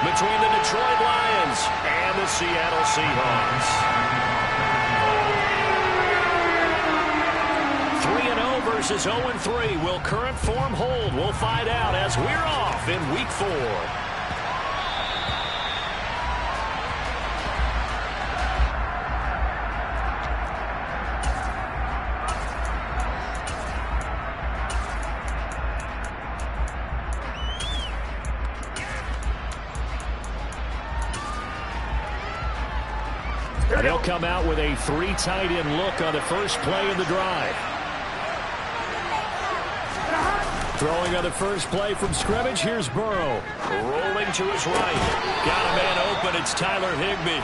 between the Detroit Lions and the Seattle Seahawks. 3-0 versus 0-3. Will current form hold? We'll find out as we're off in Week 4. They'll come out with a 3 tight end look on the first play of the drive. Throwing on the first play from scrimmage, here's Burrow. Rolling to his right. Got a man open, it's Tyler Higbee.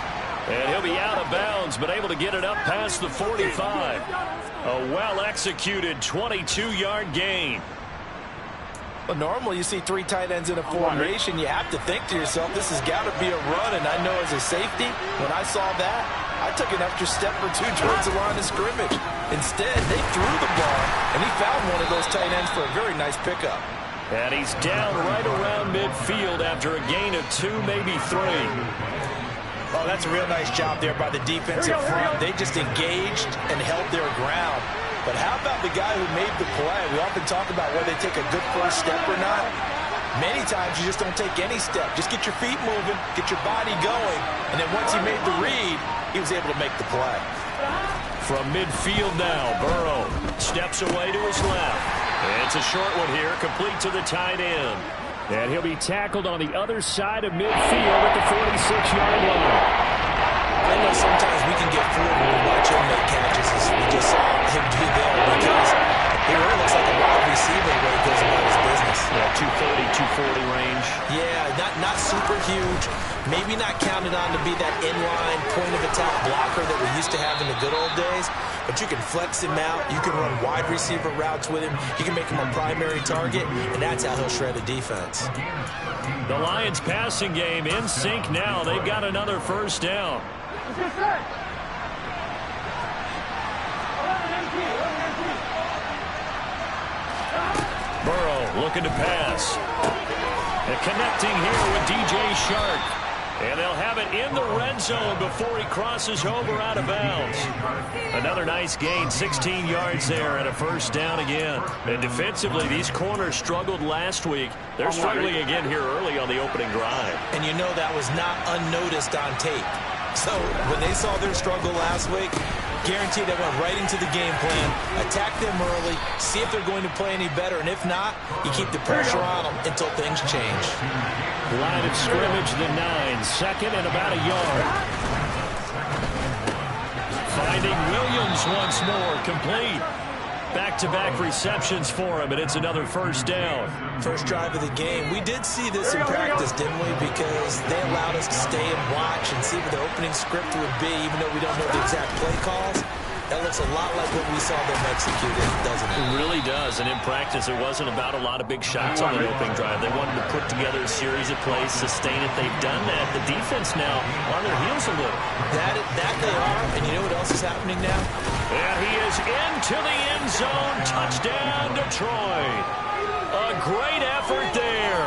And he'll be out of bounds, but able to get it up past the 45. A well-executed 22-yard gain. Well, normally you see 3 tight ends in a formation. You have to think to yourself, this has got to be a run. And I know as a safety, when I saw that, I took an extra step or 2 towards the line of scrimmage. Instead, they threw the ball, and he found one of those tight ends for a very nice pickup. And he's down right around midfield after a gain of 2, maybe 3. Oh, that's a real nice job there by the defensive front. They just engaged and held their ground. But how about the guy who made the play? We often talk about whether they take a good first step or not. Many times you just don't take any step. Just get your feet moving, get your body going, and then once he made the read, he was able to make the play. From midfield now, Burrow steps away to his left. It's a short one here, complete to the tight end. And he'll be tackled on the other side of midfield at the 46-yard line. I know sometimes we can get fooled when we watch him make catches, as we just saw him do there, because he really looks like a wide receiver the way he goes about his business. Yeah, 230, 240 range. Yeah, not super huge. Maybe not counted on to be that inline point-of-attack blocker that we used to have in the good old days, but you can flex him out. You can run wide receiver routes with him. You can make him a primary target, and that's how he'll shred a defense. The Lions passing game in sync now. They've got another first down. Burrow looking to pass. And connecting here with DJ Shark. And they'll have it in the red zone before he crosses over out of bounds. Another nice gain, 16 yards there, and a first down again. And defensively, these corners struggled last week. They're struggling again here early on the opening drive. And you know that was not unnoticed on tape. So when they saw their struggle last week, guaranteed they went right into the game plan, attack them early, see if they're going to play any better, and if not, you keep the pressure on them until things change. Line of scrimmage, the 9, second and about a yard. Finding Williams once more, complete. Back-to-back receptions for him, and it's another first down. First drive of the game. We did see this in practice, didn't we? Because they allowed us to stay and watch and see what the opening script would be, even though we don't know the exact play calls. That looks a lot like what we saw them execute, doesn't it? It really does, and in practice, it wasn't about a lot of big shots on the opening drive. They wanted to put together a series of plays, sustain it. They've done that. The defense now on their heels a little. That they are, and you know what else is happening now? And he is into the end zone. Touchdown, Detroit. A great effort there.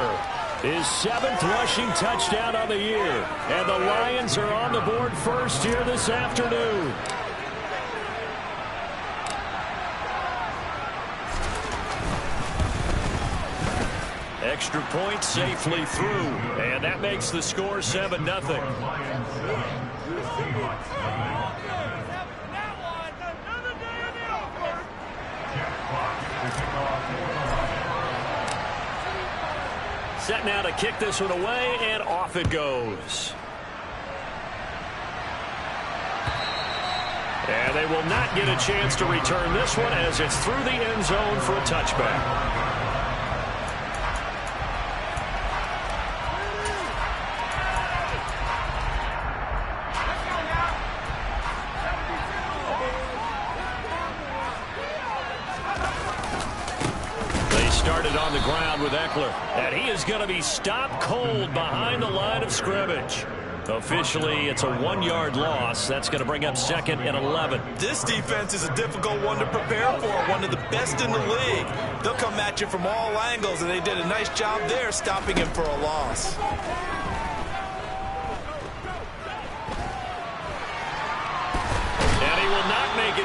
His 7th rushing touchdown on the year. And the Lions are on the board first here this afternoon. Extra point safely through. And that makes the score 7-0. Set now to kick this one away, and off it goes. And they will not get a chance to return this one as it's through the end zone for a touchback. Started on the ground with Eckler, and he is going to be stopped cold behind the line of scrimmage. Officially, it's a 1-yard loss. That's going to bring up 2nd and 11. This defense is a difficult one to prepare for, one of the best in the league. They'll come at you from all angles, and they did a nice job there stopping him for a loss.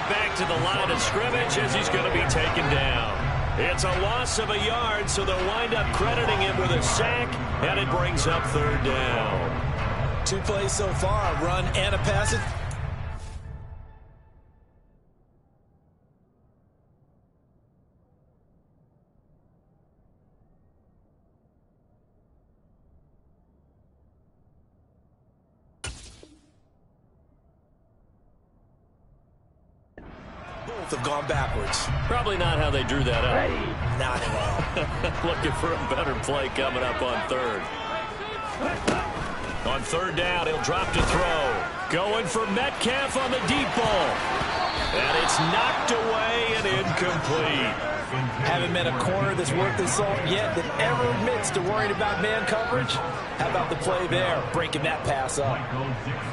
back to the line of scrimmage as he's going to be taken down. It's a loss of a yard, so they'll wind up crediting him with a sack, and it brings up third down. 2 plays so far, a run and a pass. Both have gone backwards. Probably not how they drew that up. Not at all. Looking for a better play coming up on third. On third down, he'll drop to throw. Going for Metcalf on the deep ball. And it's knocked away and incomplete. Haven't met a corner that's worth his salt yet that ever admits to worrying about man coverage. How about the play there, breaking that pass up?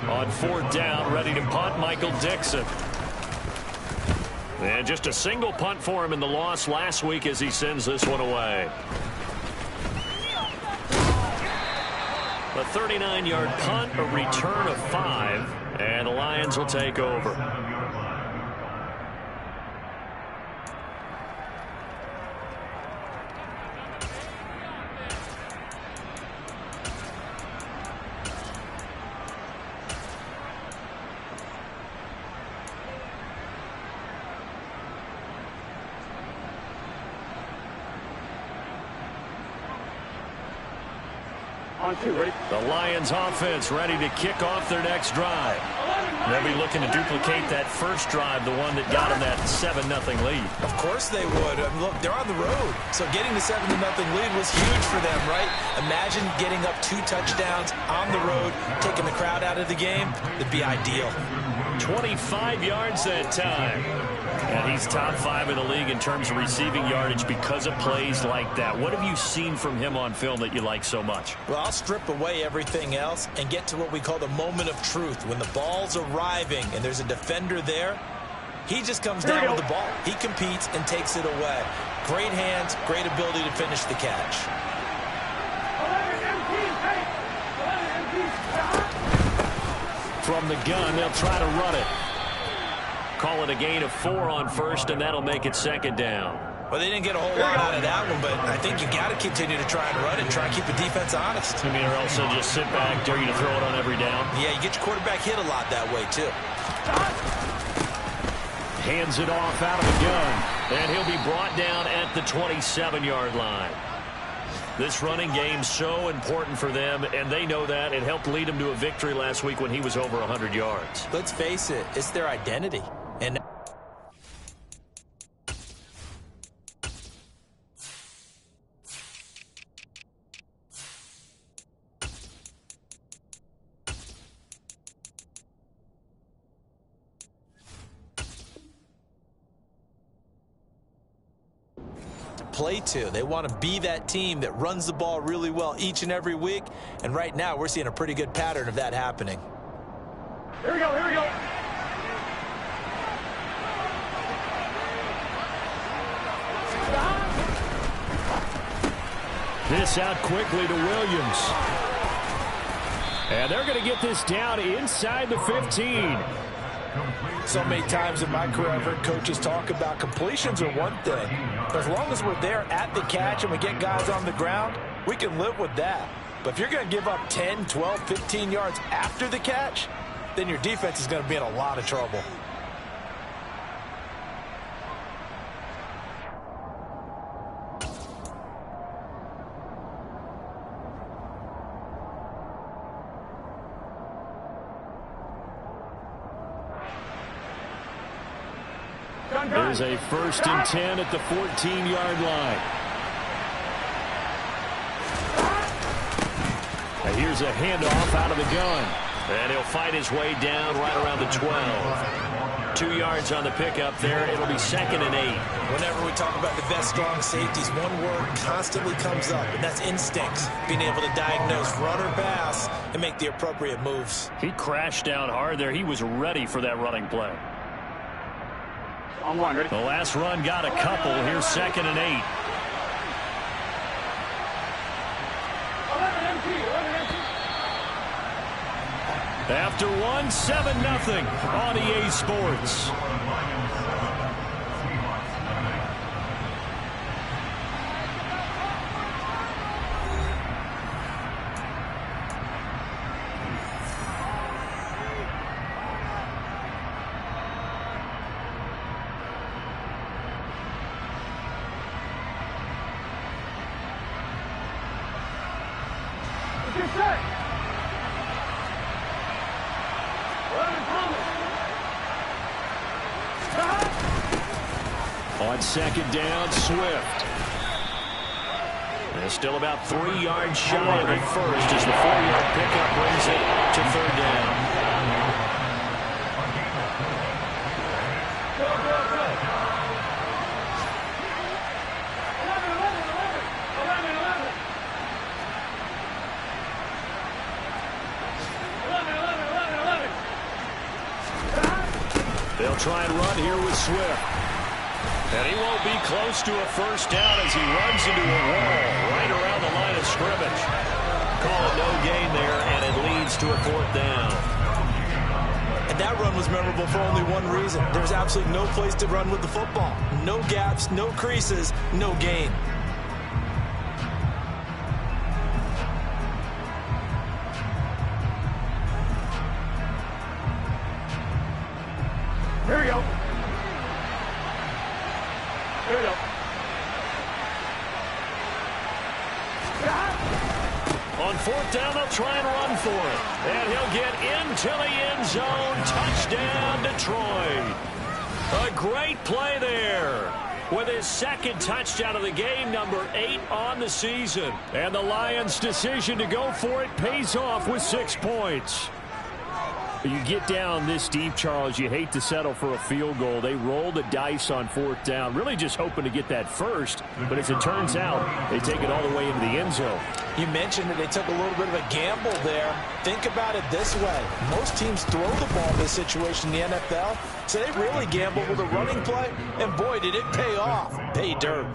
On fourth down, ready to punt, Michael Dixon. And just a single punt for him in the loss last week as he sends this one away. A 39-yard punt, a return of 5, and the Lions will take over. The Lions offense ready to kick off their next drive. They'll be looking to duplicate that first drive, the one that got them that 7-0 lead. Of course they would. Look, they're on the road. So getting the 7-0 lead was huge for them, right? Imagine getting up 2 touchdowns on the road, taking the crowd out of the game. It'd be ideal. 25 yards that time. And he's top 5 in the league in terms of receiving yardage because of plays like that. What have you seen from him on film that you like so much? Well, I'll strip away everything else and get to what we call the moment of truth. When the ball's arriving and there's a defender there, he just comes down with the ball. He competes and takes it away. Great hands, great ability to finish the catch. From the gun, they'll try to run it. Call it a gain of 4 on first, and that'll make it second down. Well, they didn't get a whole lot out of that one, but I think you got to continue to try and run it and try and keep the defense honest. I mean, or else they'll just sit back, dare you to throw it on every down. Yeah, you get your quarterback hit a lot that way, too. Hands it off out of the gun, and he'll be brought down at the 27-yard line. This running game's so important for them, and they know that. It helped lead them to a victory last week when he was over 100 yards. Let's face it, it's their identity. And play to. They want to be that team that runs the ball really well each and every week. And right now, we're seeing a pretty good pattern of that happening. Here we go, here we go. This out quickly to Williams. And they're going to get this down inside the 15. So many times in my career, I've heard coaches talk about completions are one thing. But as long as we're there at the catch and we get guys on the ground, we can live with that. But if you're going to give up 10, 12, 15 yards after the catch, then your defense is going to be in a lot of trouble. There's a 1st and 10 at the 14-yard line. And here's a handoff out of the gun. And he'll fight his way down right around the 12. 2 yards on the pickup there. It'll be 2nd and 8. Whenever we talk about the best strong safeties, one word constantly comes up, and that's instinct. Being able to diagnose run or pass and make the appropriate moves. He crashed down hard there. He was ready for that running play. On one, ready? The last run got a couple. Here's 2nd and 8. After one, 7-0 on EA Sports. Get set. 11 coming. On second down, Swift. They're still about 3 yards shy of it first as the 4-yard pickup brings it to third down. Go, go, go. 11. They'll try and run here with Swift. And he won't be close to a first down as he runs into a wall right around the line of scrimmage. Call it no gain there, and it leads to a 4th down. And that run was memorable for only one reason. There's absolutely no place to run with the football. No gaps, no creases, no gain. Here we go. Here we go. On 4th down, they'll try and run for it. And he'll get into the end zone. Touchdown, Detroit. A great play there. With his 2nd touchdown of the game, number 8 on the season. And the Lions' decision to go for it pays off with 6 points. You get down this deep, Charles, you hate to settle for a field goal. They roll the dice on 4th down, really just hoping to get that first. But as it turns out, they take it all the way into the end zone. You mentioned that they took a little bit of a gamble there. Think about it this way. Most teams throw the ball in this situation in the NFL, so they really gamble with a running play. And boy, did it pay off. Pay dirt.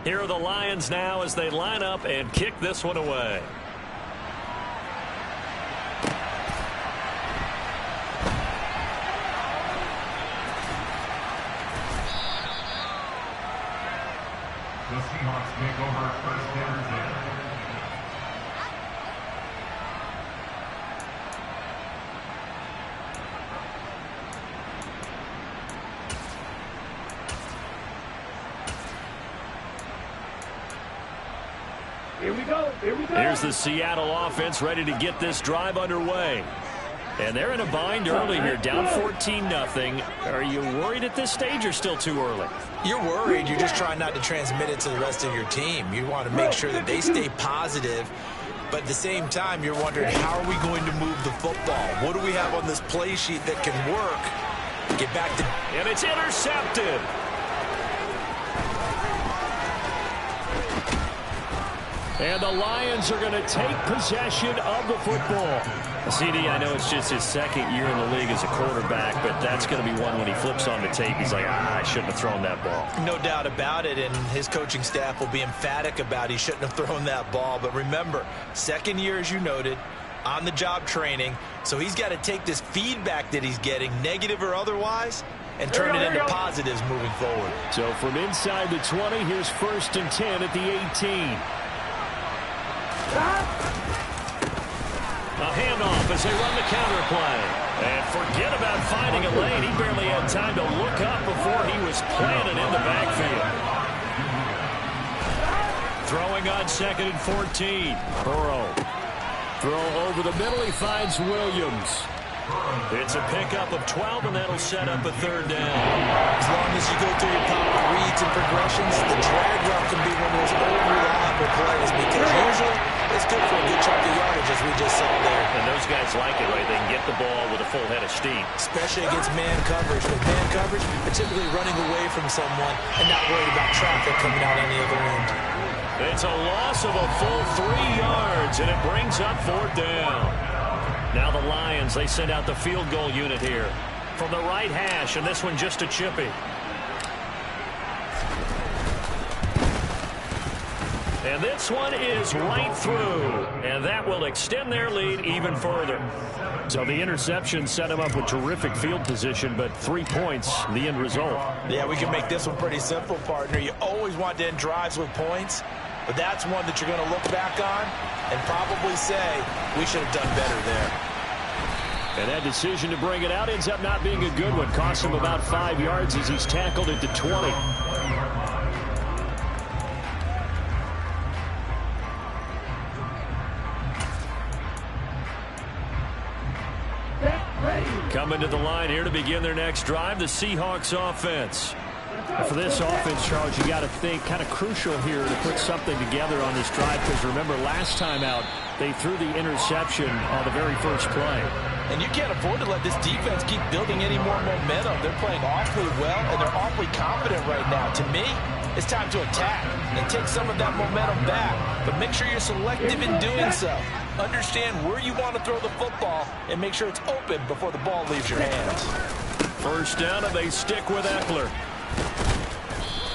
Here are the Lions now as they line up and kick this one away. The Seahawks take over first and 10. Here we go. Here we go. Here's the Seattle offense ready to get this drive underway. And they're in a bind early here, down 14-0. Are you worried at this stage or still too early? You're worried. You're just trying not to transmit it to the rest of your team. You want to make sure that they stay positive. But at the same time, you're wondering, how are we going to move the football? What do we have on this play sheet that can work? Get back to... And it's intercepted. And the Lions are going to take possession of the football. CD, I know it's just his 2nd year in the league as a quarterback, but that's going to be one when he flips on the tape. He's like, I shouldn't have thrown that ball. No doubt about it, and his coaching staff will be emphatic about he shouldn't have thrown that ball. But remember, 2nd year, as you noted, on-the-job training, so he's got to take this feedback that he's getting, negative or otherwise, and turn it into positives moving forward. So from inside the 20, here's 1st and 10 at the 18. A handoff as they run the counter play. And forget about finding a lane. He barely had time to look up before he was planted in the backfield. Throwing on 2nd and 14. Burrow. Throw over the middle. He finds Williams. It's a pickup of 12, and that'll set up a 3rd down. As long as you go through your proper reads and progressions, the drag route can be one of those old reliable plays because usually it's good for a good chunk of yardage, as we just saw there. And those guys like it, right? They can get the ball with a full head of steam. Especially against man coverage. With man coverage, they're typically running away from someone and not worried about traffic coming out on the other end. It's a loss of a full 3 yards, and it brings up 4th down. Now the Lions, they send out the field goal unit here from the right hash, and this one just a chippy. And this one is right through, and that will extend their lead even further. So the interception set them up with terrific field position, but 3 points, the end result. Yeah, we can make this one pretty simple, partner. You always want to end drives with points, but that's one that you're going to look back on and probably say, we should have done better there. And that decision to bring it out ends up not being a good one. Cost him about 5 yards as he's tackled at the 20. Coming to the line here to begin their next drive, the Seahawks offense. For this offense, Charles, you got to think kind of crucial here to put something together on this drive, because remember last time out they threw the interception on the very first play. And you can't afford to let this defense keep building any more momentum. They're playing awfully well, and they're awfully confident right now. To me, it's time to attack and take some of that momentum back. But make sure you're selective in doing so. Understand where you want to throw the football and make sure it's open before the ball leaves your hands. First down, and they stick with Eckler.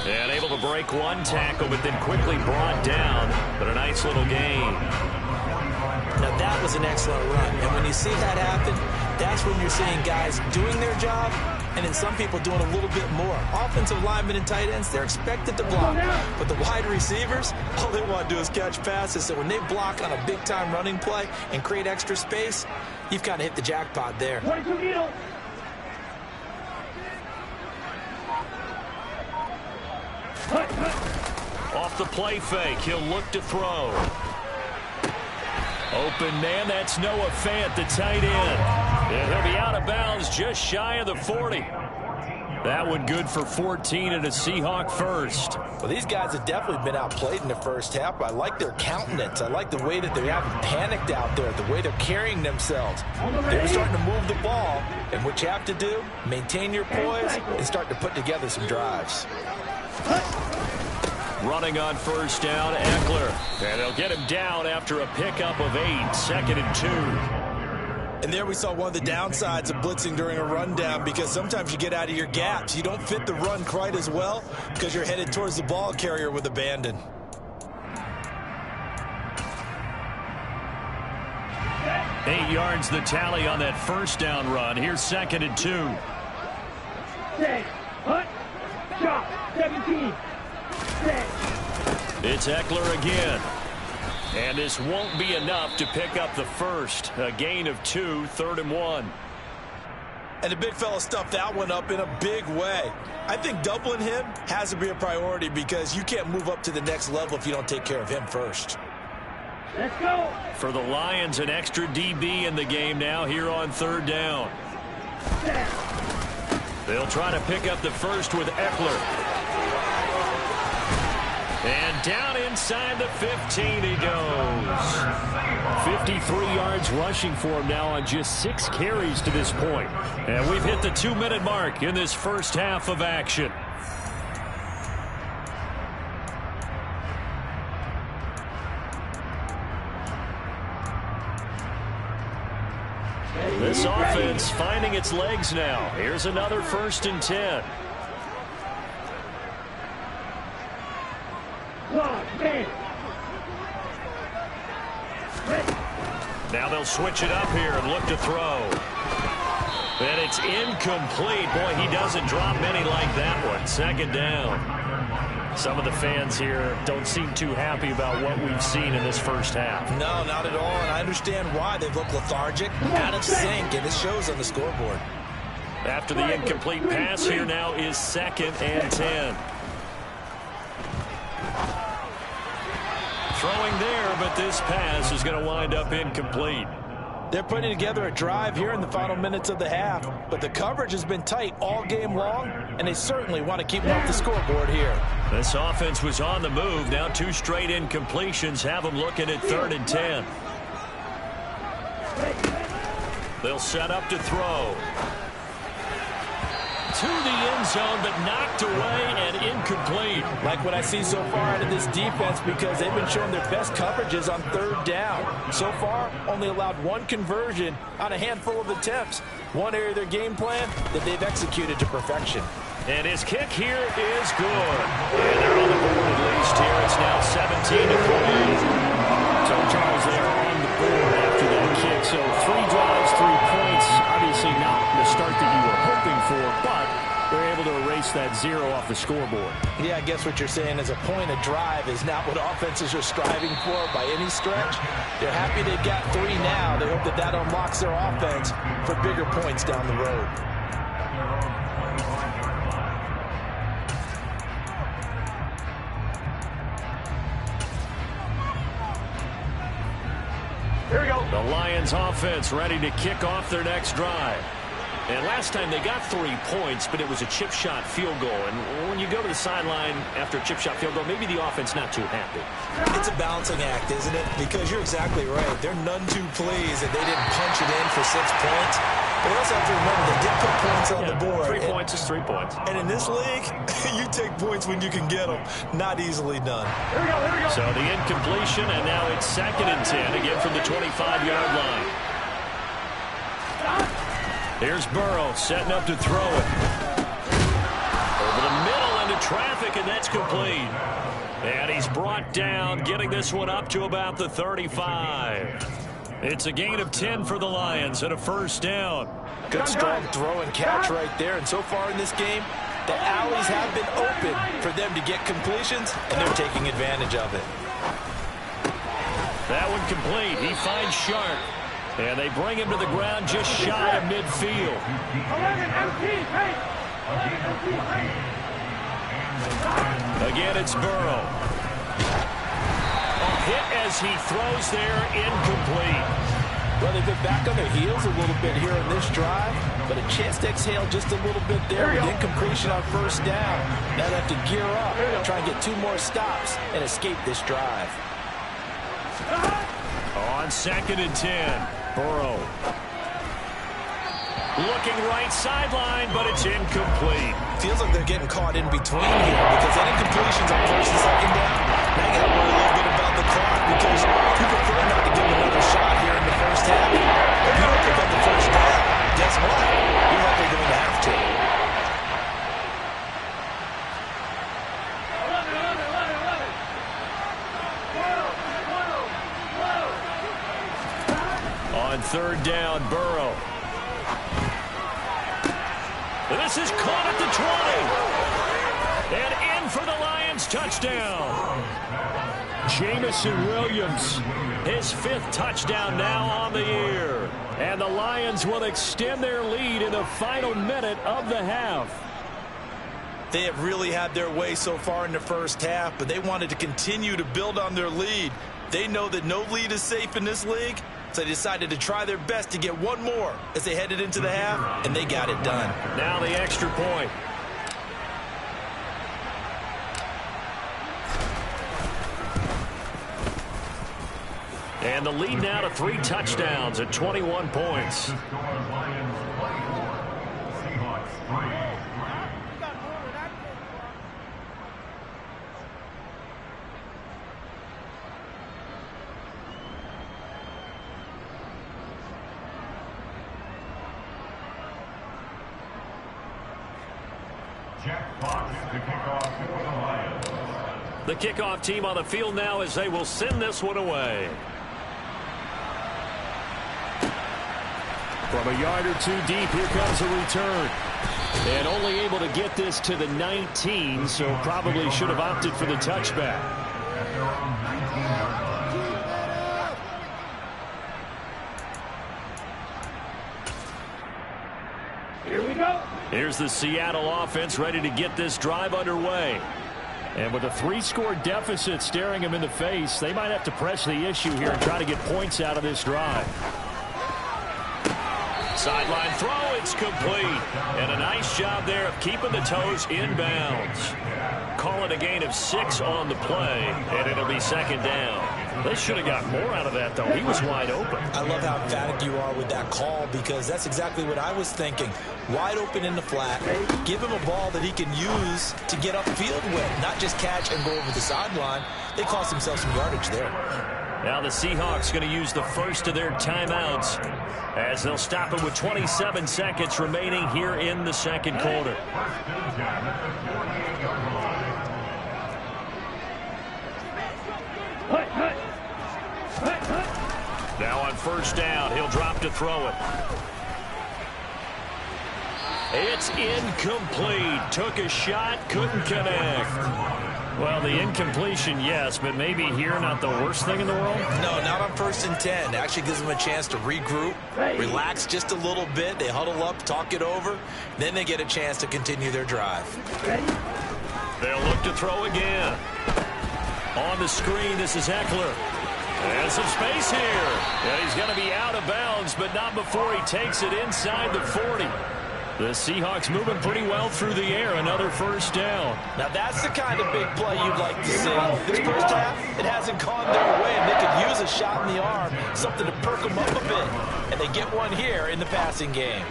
And able to break one tackle, but then quickly brought down. But a nice little gain. Now that was an excellent run. And when you see that happen, that's when you're seeing guys doing their job and then some people doing a little bit more. Offensive linemen and tight ends, they're expected to block. But the wide receivers, all they want to do is catch passes. So when they block on a big-time running play and create extra space, you've kind of hit the jackpot there. Off the play fake, he'll look to throw. Open man, that's Noah Fant, the tight end. And he'll be out of bounds just shy of the 40. That one good for 14 and a Seahawk first. Well, these guys have definitely been outplayed in the first half. I like their countenance. I like the way that they haven't panicked out there, the way they're carrying themselves. They're starting to move the ball, and what you have to do, maintain your poise and start to put together some drives. Running on first down, Eckler. And they'll get him down after a pickup of 8, 2nd and 2. And there we saw one of the downsides of blitzing during a rundown, because sometimes you get out of your gaps. You don't fit the run quite as well because you're headed towards the ball carrier with abandon. Eight yards the tally on that first down run. Here's 2nd and 2. Set, hut, shot, 17. It's Eckler again. And this won't be enough to pick up the first. A gain of 2, 3rd and 1. And the big fella stuffed that one up in a big way. I think doubling him has to be a priority, because you can't move up to the next level if you don't take care of him first. Let's go. For the Lions, an extra DB in the game now here on 3rd down. They'll try to pick up the first with Eckler. And down inside the 15 he goes. 53 yards rushing for him now on just 6 carries to this point. And we've hit the 2-minute mark in this first half of action. This offense finding its legs now. Here's another 1st and 10. Now they'll switch it up here and look to throw. And it's incomplete. Boy, he doesn't drop many like that one. 2nd down. Some of the fans here don't seem too happy about what we've seen in this first half. No, not at all, and I understand why. They look lethargic, out of sync, and it shows on the scoreboard. After the incomplete pass, here now is 2nd and 10. Throwing there, but this pass is going to wind up incomplete. They're putting together a drive here in the final minutes of the half, but the coverage has been tight all game long, and they certainly want to keep them off the scoreboard here. This offense was on the move. Now 2 straight incompletions have them looking at 3rd and 10. They'll set up to throw. To the end zone, but knocked away and incomplete. Like what I see so far out of this defense, because they've been showing their best coverages on 3rd down. So far, only allowed 1 conversion on a handful of attempts. One area of their game plan that they've executed to perfection. And his kick here is good. And they're on the board at least here. It's now 17-3. So, Charles, they're on the board after that kick. So 3 drives, 3 points. Obviously not the start that you were hoping for, but they're able to erase erase that 0 off the scoreboard. Yeah, I guess what you're saying is a point of drive is not what offenses are striving for by any stretch. They're happy they got 3 now. They hope that that unlocks their offense for bigger points down the road. Here we go. The Lions offense ready to kick off their next drive. And last time they got 3 points, but it was a chip shot field goal. And when you go to the sideline after a chip shot field goal, maybe the offense not too happy. It's a balancing act, isn't it? Because you're exactly right. They're none too pleased that they didn't punch it in for 6 points. But they also have to remember they did put points on the board. 3 points is 3 points. And in this league, you take points when you can get them. Not easily done. Here we go. Here we go. So the incompletion, and now it's 2nd and 10, again from the 25-yard line. Here's Burrow setting up to throw it. Over the middle into traffic, and that's complete. And he's brought down, getting this one up to about the 35. It's a gain of 10 for the Lions and a 1st down. Good strong throw and catch right there. And so far in this game, the alleys have been open for them to get completions, and they're taking advantage of it. That one complete. He finds Sharp. And they bring him to the ground just shy of midfield. 11 empty. Hey. 11 empty. Hey. Again, it's Burrow. A hit as he throws there, incomplete. Well, they've been back on their heels a little bit here on this drive, but a chance to exhale just a little bit there with incompletion on 1st down. Now they have to gear up, try and get 2 more stops and escape this drive. On 2nd and 10, Burrow. Looking right sideline, but it's incomplete. Feels like they're getting caught in between here because that incompletion's on 1st and 2nd down. Now you got to worry a little bit about the clock because you prefer not to give them another shot here in the 1st half. If you don't pick up the 1st down, guess what? You're likely going to have to. On 3rd down, Burrow. This is caught at the 20. And in for the Lions touchdown. Jameson Williams, his 5th touchdown now on the year. And the Lions will extend their lead in the final minute of the half. They have really had their way so far in the 1st half, but they wanted to continue to build on their lead. They know that no lead is safe in this league, so they decided to try their best to get 1 more as they headed into the half, and they got it done. Now the extra point. And the lead now to 3 touchdowns at 21 points. The kickoff team on the field now as they will send this one away. From a yard or 2 deep, here comes a return. And only able to get this to the 19, so probably should have opted for the touchback. Here we go. Here's the Seattle offense ready to get this drive underway. And with a 3-score deficit staring them in the face, they might have to press the issue here and try to get points out of this drive. Sideline throw, it's complete. And a nice job there of keeping the toes inbounds. Call it a gain of 6 on the play, and it'll be 2nd down. They should have got more out of that, though. He was wide open. I love how emphatic you are with that call because that's exactly what I was thinking. Wide open in the flat. Give him a ball that he can use to get upfield with, not just catch and go over the sideline. They cost themselves some yardage there. Now the Seahawks going to use the first of their timeouts as they'll stop it with 27 seconds remaining here in the 2nd quarter. Now on 1st down, he'll drop to throw it. It's incomplete. Took a shot, couldn't connect. Well, the incompletion, yes, but maybe here not the worst thing in the world? No, not on 1st and 10. Actually gives them a chance to regroup, relax just a little bit. They huddle up, talk it over. Then they get a chance to continue their drive. They'll look to throw again. On the screen, this is Eckler. And some space here. And he's going to be out of bounds, but not before he takes it inside the 40. The Seahawks moving pretty well through the air. Another first down. Now that's the kind of big play you'd like to see. This first half, it hasn't gone their way, and they could use a shot in the arm, something to perk them up a bit. And they get one here in the passing game.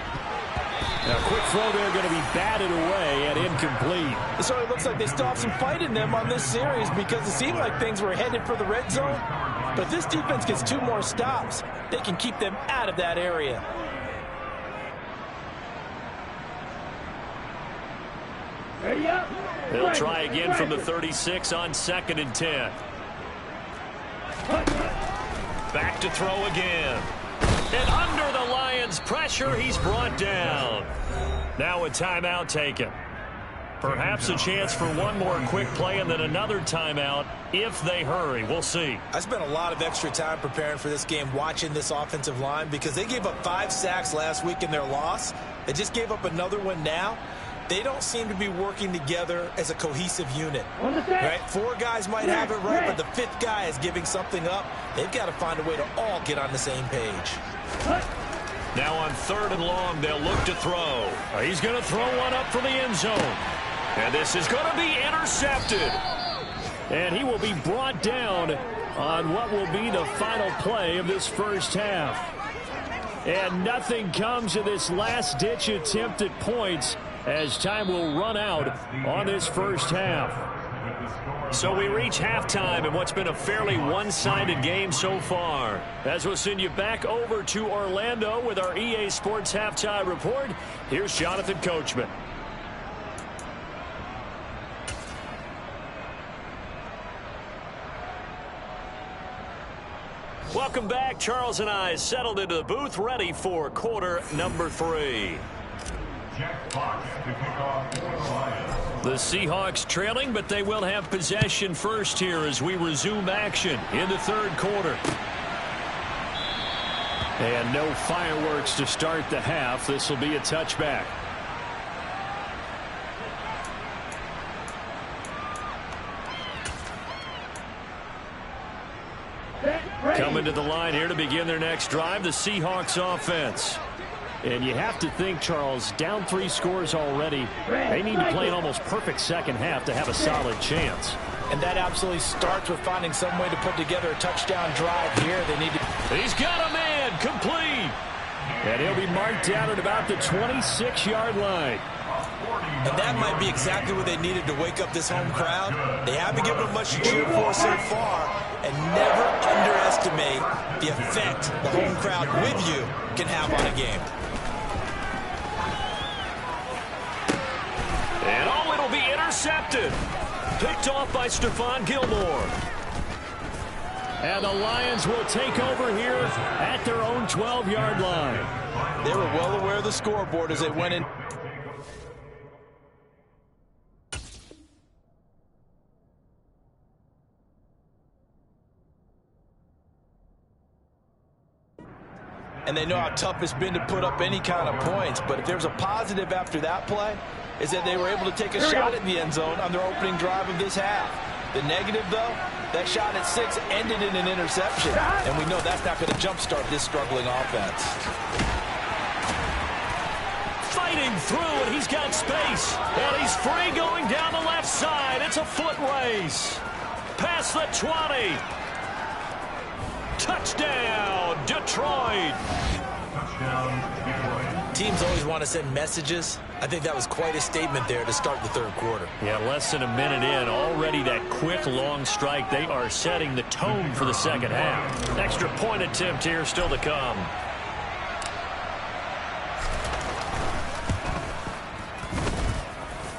Now, quick throw there going to be batted away and incomplete. It sort of looks like they still have some fight in them on this series because it seemed like things were headed for the red zone. But if this defense gets 2 more stops, they can keep them out of that area. They'll try again from the 36 on 2nd and 10. Back to throw again. And under the Lions' pressure, he's brought down. Now a timeout taken. Perhaps a chance for one more quick play and then another timeout if they hurry. We'll see. I spent a lot of extra time preparing for this game watching this offensive line because they gave up 5 sacks last week in their loss. They just gave up another one now. They don't seem to be working together as a cohesive unit. Right? 4 guys might have it right, but the 5th guy is giving something up. They've got to find a way to all get on the same page. Now on 3rd and long, they'll look to throw. He's going to throw one up for the end zone. And this is going to be intercepted. And he will be brought down on what will be the final play of this first half. And nothing comes of this last-ditch attempt at points as time will run out on this first half. So we reach halftime in what's been a fairly one-sided game so far. As we'll send you back over to Orlando with our EA Sports Halftime Report, here's Jonathan Coachman. Welcome back. Charles and I settled into the booth, ready for quarter number 3. Jack Fox to kick off for the Lions. The Seahawks trailing, but they will have possession first here as we resume action in the 3rd quarter. And no fireworks to start the half. This will be a touchback. Coming to the line here to begin their next drive, the Seahawks offense. And you have to think, Charles, down 3 scores already. They need to play an almost perfect second half to have a solid chance. And that absolutely starts with finding some way to put together a touchdown drive here. They need to... He's got a man, complete. And he'll be marked down at about the 26-yard line. And that might be exactly what they needed to wake up this home crowd. They haven't given them much to cheer for so far. And never underestimate the effect the home crowd with you can have on a game. And oh, it'll be intercepted. Picked off by Stephon Gilmore. And the Lions will take over here at their own 12-yard line. They were well aware of the scoreboard as they went in. And they know how tough it's been to put up any kind of points. But if there's a positive after that play, is that they were able to take a shot at the end zone on their opening drive of this half. The negative, though, that shot at 6 ended in an interception. And we know that's not going to jumpstart this struggling offense. Fighting through, and he's got space. And he's free going down the left side. It's a foot race. Past the 20. Touchdown, Detroit. Touchdown, Detroit. Teams always want to send messages. I think that was quite a statement there to start the 3rd quarter. Yeah, less than a minute in. Already that quick, long strike. They are setting the tone for the second half. Extra point attempt here still to come.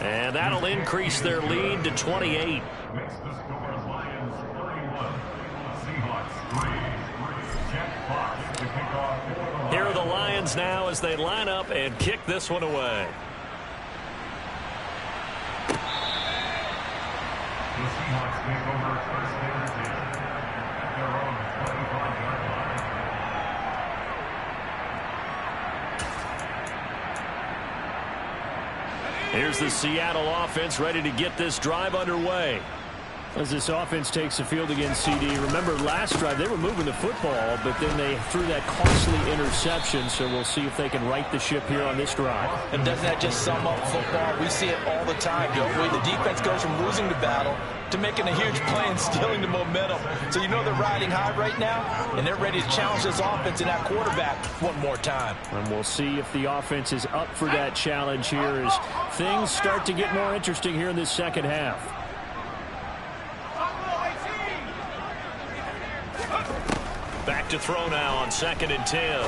And that'll increase their lead to 28. Makes the score Lions 31. Seahawks 3. Jack Fox to kick off for the Lions. Here are the Lions now as they line up and kick this one away. The Seahawks take over first and 10 at their own 25-yard line. Here's the Seattle offense ready to get this drive underway. As this offense takes the field against CD, remember last drive they were moving the football, but then they threw that costly interception, so we'll see if they can right the ship here on this drive. And doesn't that just sum up football? We see it all the time, don't we? The defense goes from losing the battle to making a huge play and stealing the momentum. So you know they're riding high right now, and they're ready to challenge this offense and that quarterback one more time. And we'll see if the offense is up for that challenge here as things start to get more interesting here in this second half. Back to throw now on 2nd and 10.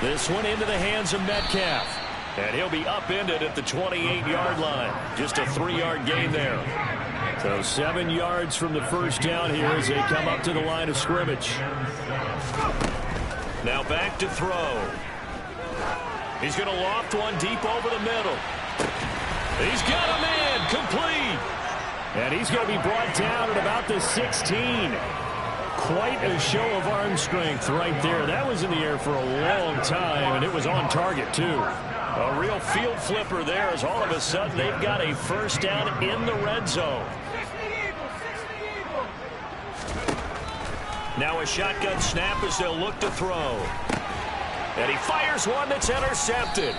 This one into the hands of Metcalf. And he'll be upended at the 28-yard line. Just a 3-yard gain there. So 7 yards from the first down here as they come up to the line of scrimmage. Now back to throw. He's going to loft one deep over the middle. He's got a man complete. And he's going to be brought down at about the 16. Quite a show of arm strength right there. That was in the air for a long time, and it was on target, too. A real field flipper there as all of a sudden they've got a first down in the red zone. Now a shotgun snap as they'll look to throw. And he fires one that's intercepted.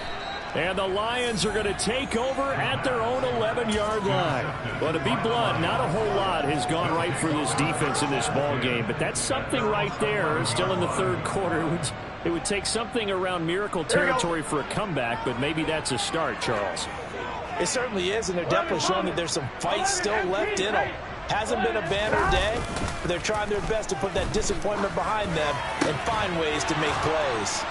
And the Lions are going to take over at their own 11-yard line. Well, to be blunt, not a whole lot has gone right for this defense in this ball game, but that's something right there. Still in the third quarter, it would take something around miracle territory for a comeback, but maybe that's a start, Charles. It certainly is, and they're definitely showing that there's some fight still left in them. Hasn't been a banner day, but they're trying their best to put that disappointment behind them and find ways to make plays.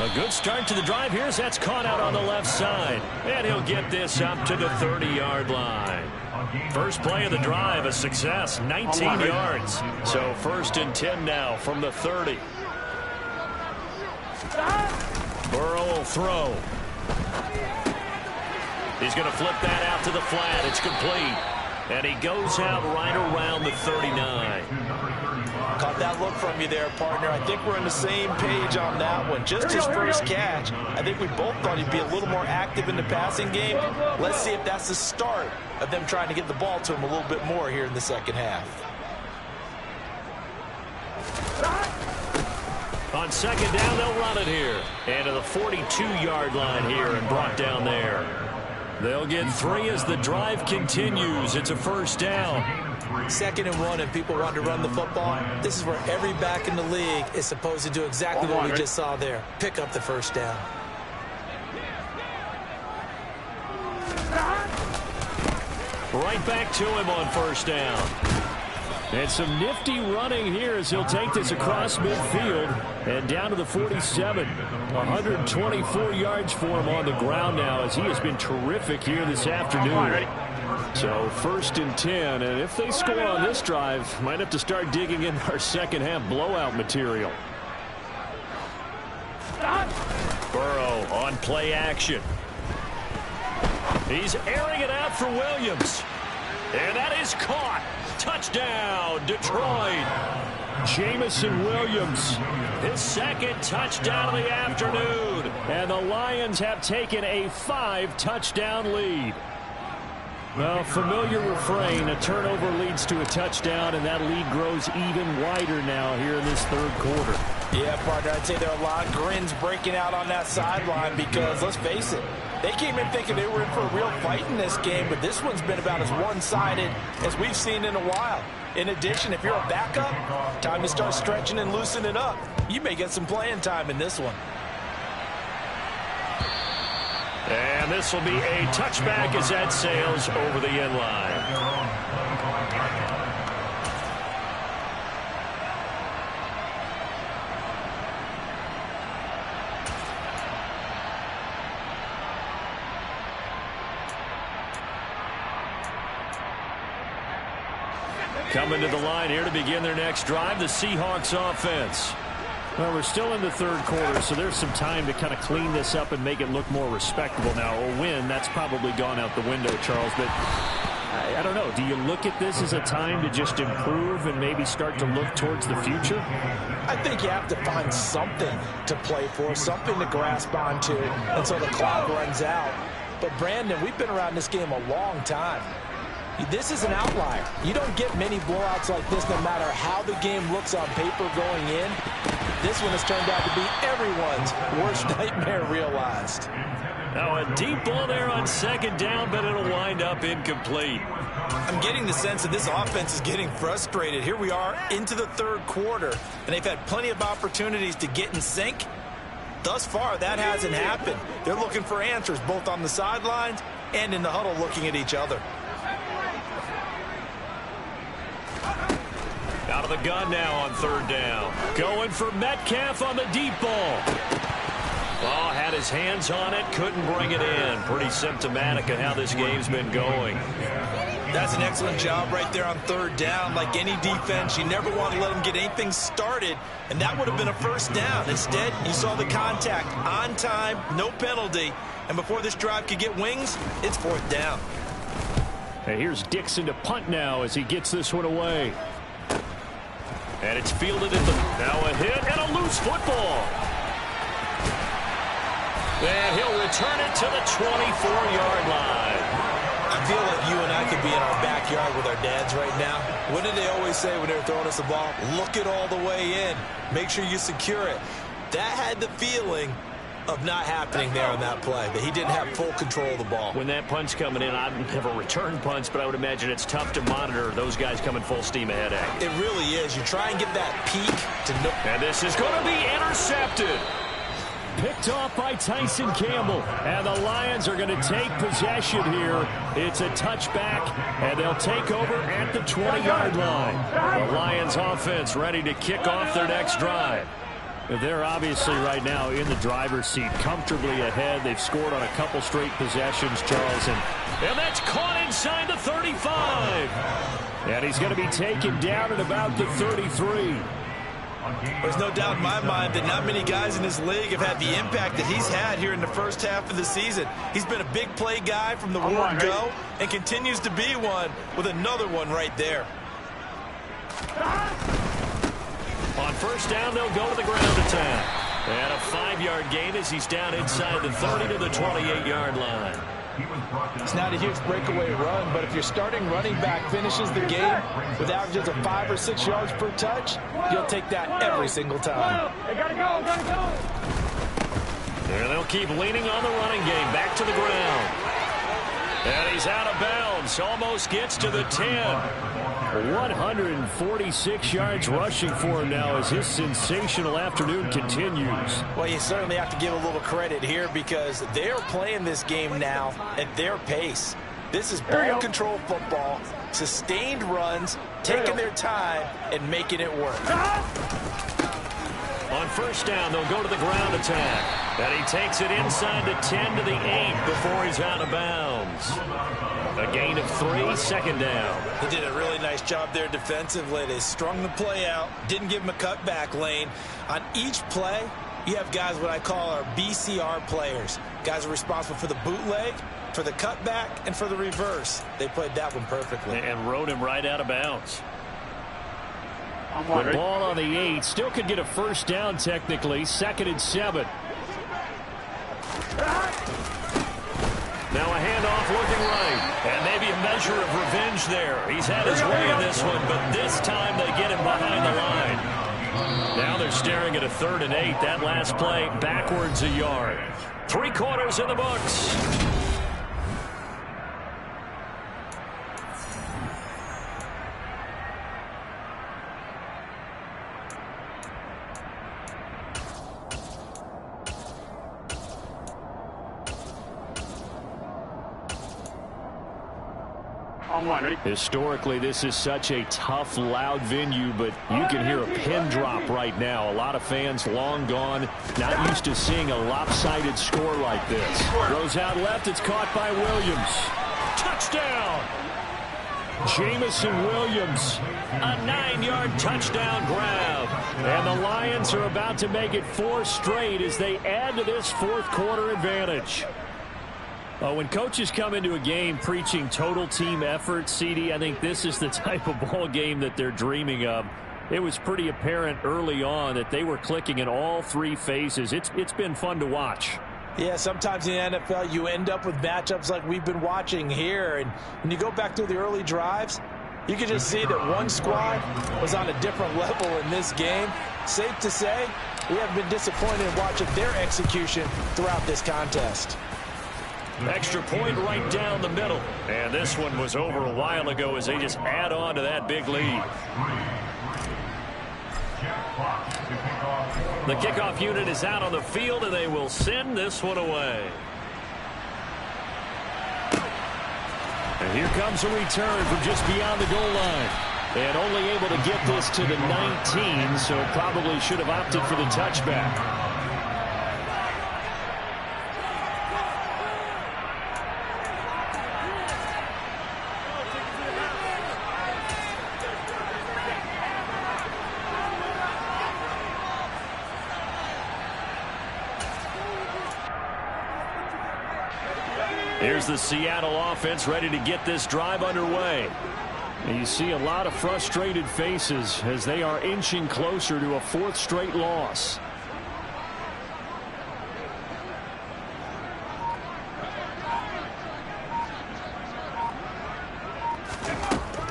A good start to the drive here as that's caught out on the left side. And he'll get this up to the 30-yard line. First play of the drive, a success, 19 yards. So 1st and 10 now from the 30. Burrow will throw. He's going to flip that out to the flat. It's complete. And he goes out right around the 39. Caught that look from you there, partner. I think we're on the same page on that one. Just his first catch. I think we both thought he'd be a little more active in the passing game. Let's see if that's the start of them trying to get the ball to him a little bit more here in the second half. On 2nd down, they'll run it here. And to the 42-yard line here and brought down there. They'll get 3 as the drive continues. It's a first down. 2nd and 1, and people want to run the football. This is where every back in the league is supposed to do exactly what we just saw there. Pick up the first down. Right back to him on first down. And some nifty running here as he'll take this across midfield and down to the 47. 124 yards for him on the ground now as he has been terrific here this afternoon. So 1st and 10, and if they score on this drive, might have to start digging in our second half blowout material. Burrow on play action. He's airing it out for Williams. And that is caught. Touchdown, Detroit. Jamison Williams. His 2nd touchdown of the afternoon. And the Lions have taken a 5-touchdown lead. Well, familiar refrain. A turnover leads to a touchdown, and that lead grows even wider now here in this third quarter. Yeah, partner, I'd say there are a lot of grins breaking out on that sideline because, let's face it, they came in thinking they were in for a real fight in this game, but this one's been about as one-sided as we've seen in a while. In addition, if you're a backup, time to start stretching and loosening up. You may get some playing time in this one. And this will be a touchback as that sails over the end line. Coming to the line here to begin their next drive, the Seahawks offense. Well, we're still in the third quarter, so there's some time to kind of clean this up and make it look more respectable now. A win, that's probably gone out the window, Charles. But I don't know. Do you look at this as a time to just improve and maybe start to look towards the future? I think you have to find something to play for, something to grasp onto until the clock runs out. But, Brandon, we've been around this game a long time. This is an outlier. You don't get many blowouts like this no matter how the game looks on paper going in. This one has turned out to be everyone's worst nightmare realized. Now a deep ball there on second down, but it'll wind up incomplete. I'm getting the sense that this offense is getting frustrated. Here we are into the third quarter, and they've had plenty of opportunities to get in sync. Thus far, that hasn't happened. They're looking for answers both on the sidelines and in the huddle looking at each other. Out of the gun now on third down. Going for Metcalf on the deep ball. Oh, had his hands on it, couldn't bring it in. Pretty symptomatic of how this game's been going. That's an excellent job right there on third down. Like any defense, you never want to let them get anything started, and that would have been a first down. Instead, you saw the contact on time, no penalty, and before this drive could get wings, it's fourth down. And here's Dixon to punt now as he gets this one away. And it's fielded in the... Now a hit and a loose football. And he'll return it to the 24-yard line. I feel like you and I could be in our backyard with our dads right now. What did they always say when they were throwing us the ball? Look it all the way in. Make sure you secure it. That had the feeling of not happening there on that play, that he didn't have full control of the ball. When that punch coming in, I'd never return punch, but I would imagine it's tough to monitor those guys coming full steam ahead at you. It really is. You try and get that peak to know. And this is going to be intercepted. Picked off by Tyson Campbell. And the Lions are going to take possession here. It's a touchback, and they'll take over at the 20-yard line. The Lions offense ready to kick off their next drive. They're obviously right now in the driver's seat, comfortably ahead. They've scored on a couple straight possessions, Charles. And that's caught inside the 35. And he's going to be taken down at about the 33. There's no doubt in my mind that not many guys in this league have had the impact that he's had here in the first half of the season. He's been a big play guy from the word go and continues to be one with another one right there. On first down, they'll go to the ground attack. And a 5-yard gain as he's down inside the 30 to the 28-yard line. It's not a huge breakaway run, but if your starting running back finishes the game with averages of 5 or 6 yards per touch, you'll take that every single time. They gotta go, gotta go. And they'll keep leaning on the running game. Back to the ground. And he's out of bounds. Almost gets to the 10. 146 yards rushing for him now as his sensational afternoon continues. Well, you certainly have to give a little credit here because they're playing this game now at their pace. This is ball control football, sustained runs, taking their time, and making it work. On first down, they'll go to the ground attack. And he takes it inside the 10 to the 8 before he's out of bounds. A gain of 3, second down. He did a really nice job there defensively. They strung the play out, didn't give him a cutback lane. On each play, you have guys what I call our BCR players. Guys are responsible for the bootleg, for the cutback, and for the reverse. They played that one perfectly. And rode him right out of bounds. The ball on the 8. Still could get a first down technically. 2nd and 7. Now a handoff looking right. And maybe a measure of revenge there. He's had his way in this one, but this time they get him behind the line. Now they're staring at a 3rd and 8. That last play backwards a yard. 3 quarters in the books. Historically, this is such a tough, loud venue, but you can hear a pin drop right now. A lot of fans long gone, not used to seeing a lopsided score like this. Throws out left. It's caught by Williams. Touchdown! Jamison Williams. A 9-yard touchdown grab. And the Lions are about to make it 4 straight as they add to this 4th quarter advantage. When coaches come into a game preaching total team effort, CD, I think this is the type of ball game that they're dreaming of. It was pretty apparent early on that they were clicking in all three phases. It's been fun to watch. Yeah, sometimes in the NFL you end up with matchups like we've been watching here. And when you go back through the early drives, you can just see that one squad was on a different level in this game. Safe to say, we haven't been disappointed in watching their execution throughout this contest. Extra point right down the middle. And this one was over a while ago as they just add on to that big lead. The kickoff unit is out on the field, and they will send this one away. And here comes a return from just beyond the goal line. And only able to get this to the 19, so probably should have opted for the touchback. Here's the Seattle offense ready to get this drive underway. And you see a lot of frustrated faces as they are inching closer to a fourth straight loss.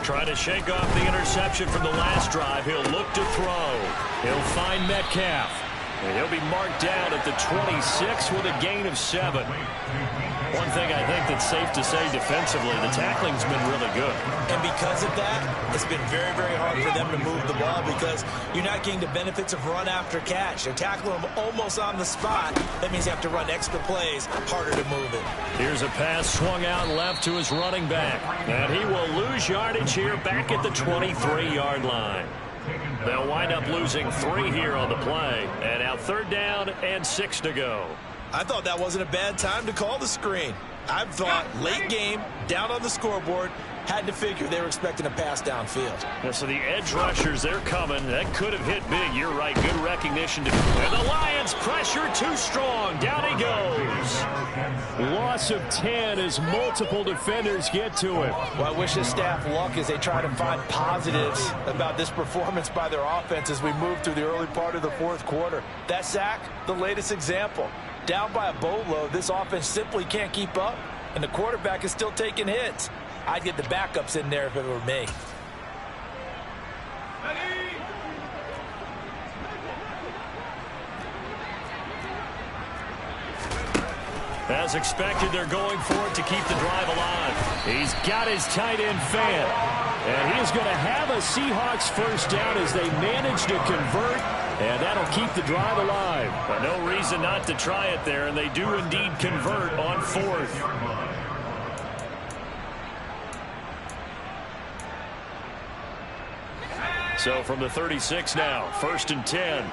Trying to shake off the interception from the last drive. He'll look to throw. He'll find Metcalf. And he'll be marked down at the 26 with a gain of 7. One thing I think that's safe to say defensively, the tackling's been really good. And because of that, it's been very, very hard for them to move the ball because you're not getting the benefits of run after catch. They're tackling them almost on the spot. That means you have to run extra plays, harder to move it. Here's a pass swung out left to his running back. And he will lose yardage here back at the 23-yard line. They'll wind up losing 3 here on the play. And now 3rd down and 6 to go. I thought that wasn't a bad time to call the screen. I thought late game, down on the scoreboard, had to figure they were expecting a pass downfield. Yeah, so the edge rushers, they're coming. That could have hit big. You're right. Good recognition. And the Lions pressure too strong. Down he goes. Loss of 10 as multiple defenders get to him. Well, I wish his staff luck as they try to find positives about this performance by their offense as we move through the early part of the fourth quarter. That sack, the latest example. Down by a boatload, this offense simply can't keep up, and the quarterback is still taking hits. I'd get the backups in there if it were me. As expected, they're going for it to keep the drive alive. He's got his tight end fan. And he is going to have a Seahawks first down as they manage to convert. And that'll keep the drive alive. But no reason not to try it there, and they do indeed convert on 4th. So from the 36 now, 1st and 10.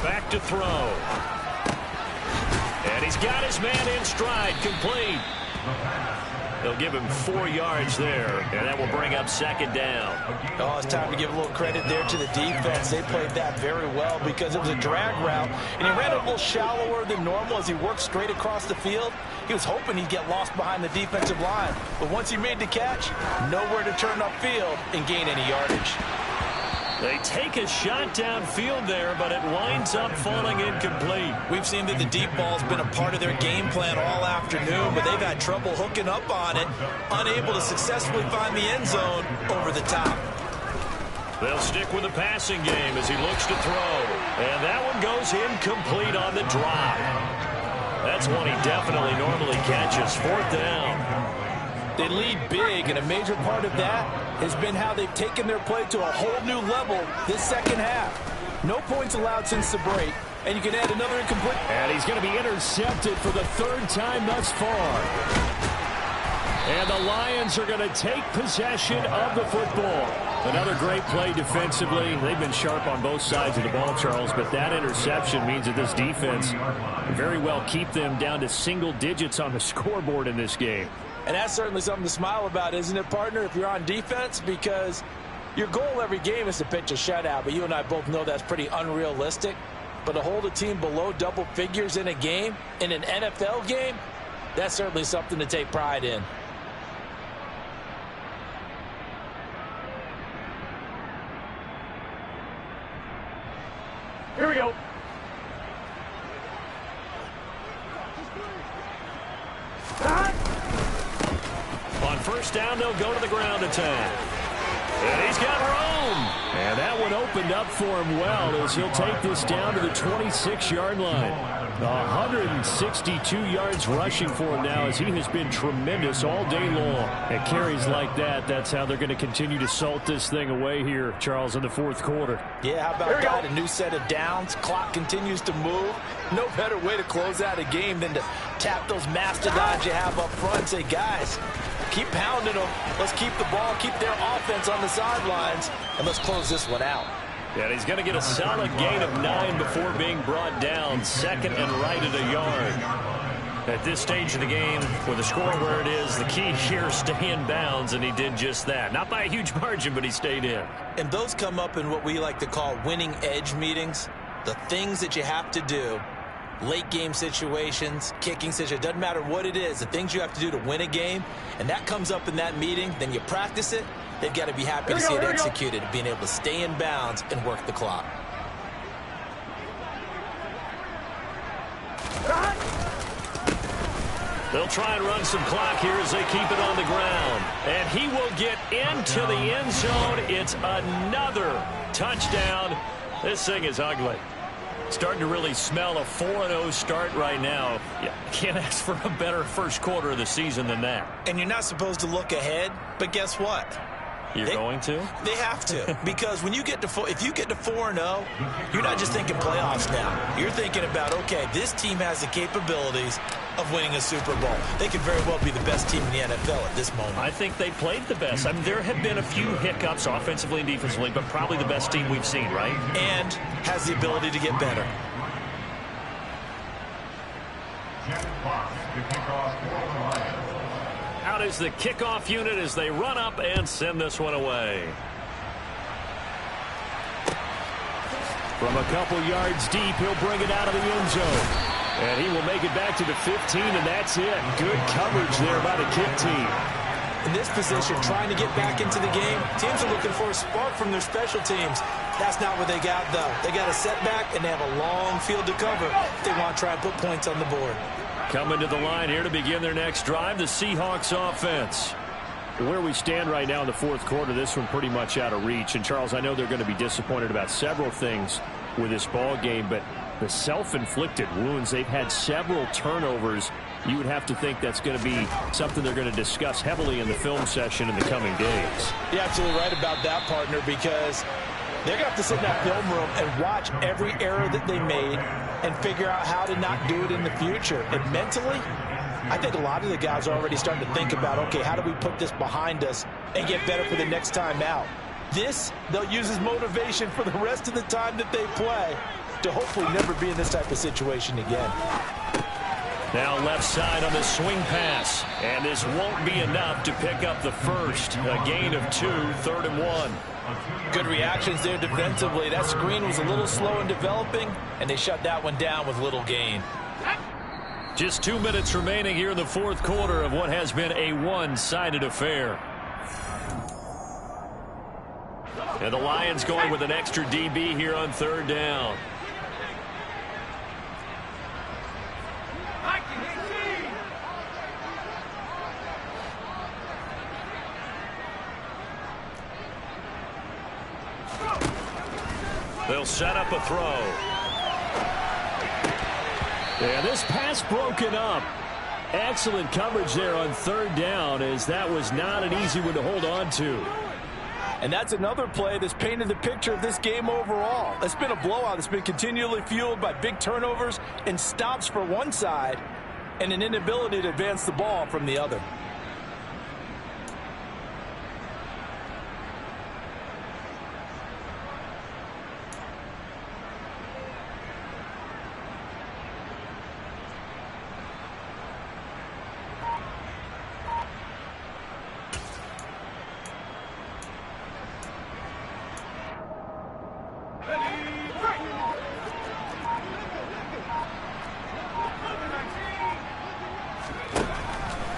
Back to throw. And he's got his man in stride, complete. They'll give him 4 yards there, and that will bring up 2nd down. Oh, it's time to give a little credit there to the defense. They played that very well because it was a drag route, and he ran a little shallower than normal as he worked straight across the field. He was hoping he'd get lost behind the defensive line, but once he made the catch, nowhere to turn upfield and gain any yardage. They take a shot downfield there, but it winds up falling incomplete. We've seen that the deep ball's been a part of their game plan all afternoon, but they've had trouble hooking up on it, unable to successfully find the end zone over the top. They'll stick with the passing game as he looks to throw. And that one goes incomplete on the drop. That's one he definitely normally catches. 4th down. They lead big, and a major part of that has been how they've taken their play to a whole new level this second half. No points allowed since the break, and you can add another incomplete. And he's going to be intercepted for the 3rd time thus far. And the Lions are going to take possession of the football. Another great play defensively. They've been sharp on both sides of the ball, Charles, but that interception means that this defense very well keep them down to single digits on the scoreboard in this game. And that's certainly something to smile about, isn't it, partner, if you're on defense? Because your goal every game is to pitch a shutout, but you and I both know that's pretty unrealistic. But to hold a team below double figures in a game, in an NFL game, that's certainly something to take pride in. Here we go. On first down, they'll go to the ground attack. And he's got room. And that one opened up for him well as he'll take this down to the 26-yard line. 162 yards rushing for him now as he has been tremendous all day long. At carries like that, that's how they're going to continue to salt this thing away here, Charles, in the fourth quarter. Yeah, how about that? A new set of downs. Clock continues to move. No better way to close out a game than to tap those mastodons you have up front and say, guys, keep pounding them. Let's keep the ball, keep their offense on the sidelines, and let's close this one out. And he's going to get a solid gain of 9 before being brought down. Second and right at a yard. At this stage of the game, with the score where it is, the key here is stay in bounds, and he did just that. Not by a huge margin, but he stayed in. And those come up in what we like to call winning edge meetings. The things that you have to do, late game situations, kicking situations, doesn't matter what it is, the things you have to do to win a game, and that comes up in that meeting, then you practice it. They've got to be happy to see it executed, being able to stay in bounds and work the clock. They'll try and run some clock here as they keep it on the ground. And he will get into the end zone. It's another touchdown. This thing is ugly. Starting to really smell a 4-0 start right now. You can't ask for a better first quarter of the season than that. And you're not supposed to look ahead, but guess what? You're going to? They have to, because when you get to if you get to 4-0, you're not just thinking playoffs now. You're thinking about, okay, this team has the capabilities of winning a Super Bowl. They could very well be the best team in the NFL at this moment. I think they played the best. I mean, there have been a few hiccups offensively and defensively, but probably the best team we've seen, right? And has the ability to get better. Out is the kickoff unit as they run up and send this one away. From a couple yards deep, he'll bring it out of the end zone. And he will make it back to the 15, and that's it. Good coverage there by the kick team. In this position, trying to get back into the game, teams are looking for a spark from their special teams. That's not what they got, though. They got a setback, and they have a long field to cover if they want to try and put points on the board. Coming to the line here to begin their next drive, the Seahawks offense. Where we stand right now in the fourth quarter, this one pretty much out of reach. And, Charles, I know they're going to be disappointed about several things with this ball game, but the self-inflicted wounds, they've had several turnovers. You would have to think that's going to be something they're going to discuss heavily in the film session in the coming days. You're absolutely right about that, partner, because they're going to have to sit in that film room and watch every error that they made and figure out how to not do it in the future. And mentally, I think a lot of the guys are already starting to think about, okay, how do we put this behind us and get better for the next time out? This, they'll use as motivation for the rest of the time that they play to hopefully never be in this type of situation again. Now left side on the swing pass. And this won't be enough to pick up the first. A gain of 2, 3rd and 1. Good reactions there defensively. That screen was a little slow in developing, and they shut that one down with little gain. Just 2 minutes remaining here in the fourth quarter of what has been a one-sided affair. And the Lions going with an extra DB here on 3rd down. They'll set up a throw. Yeah, this pass broken up. Excellent coverage there on 3rd down, as that was not an easy one to hold on to. And that's another play that's painted the picture of this game overall. It's been a blowout. It's been continually fueled by big turnovers and stops for one side and an inability to advance the ball from the other.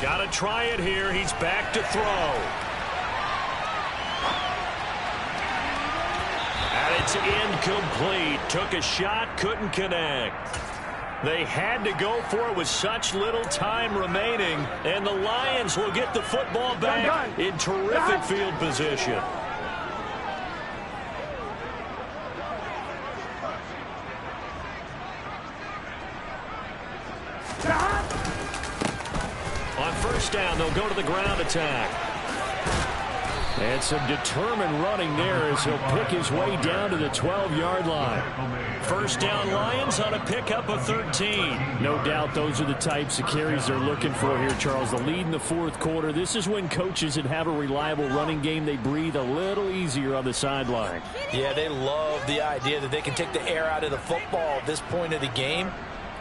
Got to try it here. He's back to throw. And it's incomplete. Took a shot, couldn't connect. They had to go for it with such little time remaining, and the Lions will get the football back in terrific field position. On first down, they'll go to the ground attack. And some determined running there as he'll pick his way down to the 12-yard line. First down Lions on a pickup of 13. No doubt those are the types of carries they're looking for here, Charles. The lead in the fourth quarter. This is when coaches that have a reliable running game, they breathe a little easier on the sideline. Yeah, they love the idea that they can take the air out of the football at this point of the game.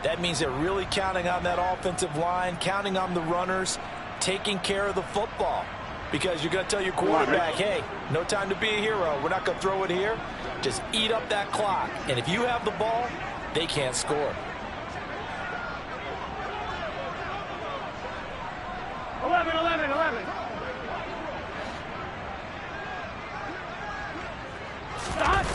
That means they're really counting on that offensive line, counting on the runners, taking care of the football. Because you're going to tell your quarterback, hey, no time to be a hero. We're not going to throw it here. Just eat up that clock. And if you have the ball, they can't score. 11. Stop.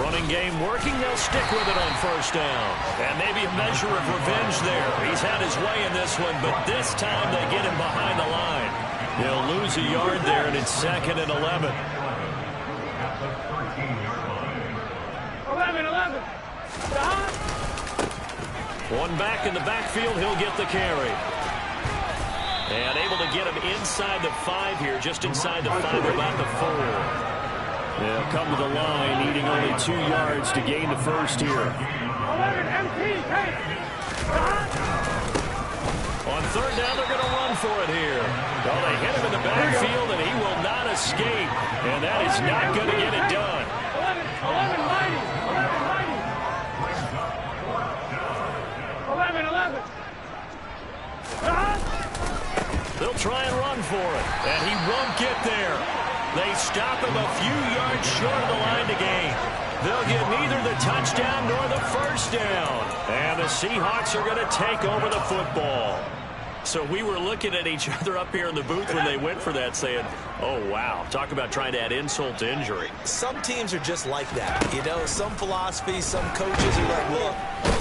Running game working. They'll stick with it on first down. And maybe a measure of revenge there. He's had his way in this one, but this time they get him behind the line. He'll lose a yard there, and it's 2nd and 11. 11. Stop. One back in the backfield. He'll get the carry. And able to get him inside the 5 here, just inside the 5, about the 4. They'll come to the line, needing only 2 yards to gain the first here. 11 empty. Hey. Stop. On third down, they're going to run for it here. Well, they hit him in the backfield, and he will not escape. And that is not going to get it done. 11 mighty. 11. Stop. They'll try and run for it, and he won't get there. They stop him a few yards short of the line to gain. They'll get neither the touchdown nor the first down. And the Seahawks are going to take over the football. So we were looking at each other up here in the booth when they went for that saying, oh, wow, talk about trying to add insult to injury. Some teams are just like that. You know, some philosophies, some coaches are like, look.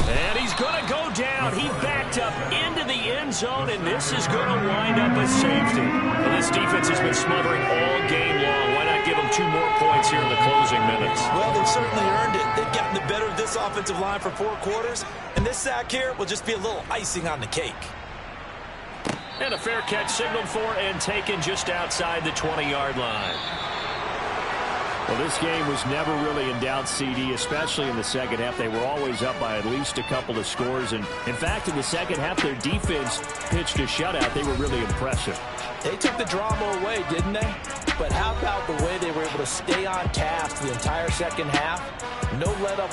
And he's going to go down. He backed up into the end zone, and this is going to wind up a safety. Well, this defense has been smothering all game long. Why not give them 2 more points here in the closing minutes? Well, they've certainly earned it. They've gotten the better of this offensive line for 4 quarters, and this sack here will just be a little icing on the cake. And a fair catch signaled for and taken just outside the 20-yard line. Well, this game was never really in doubt, CD, especially in the second half. They were always up by at least a couple of scores. And, in fact, in the second half, their defense pitched a shutout. They were really impressive. They took the drama away, didn't they? But how about the way they were able to stay on task the entire second half? No let-up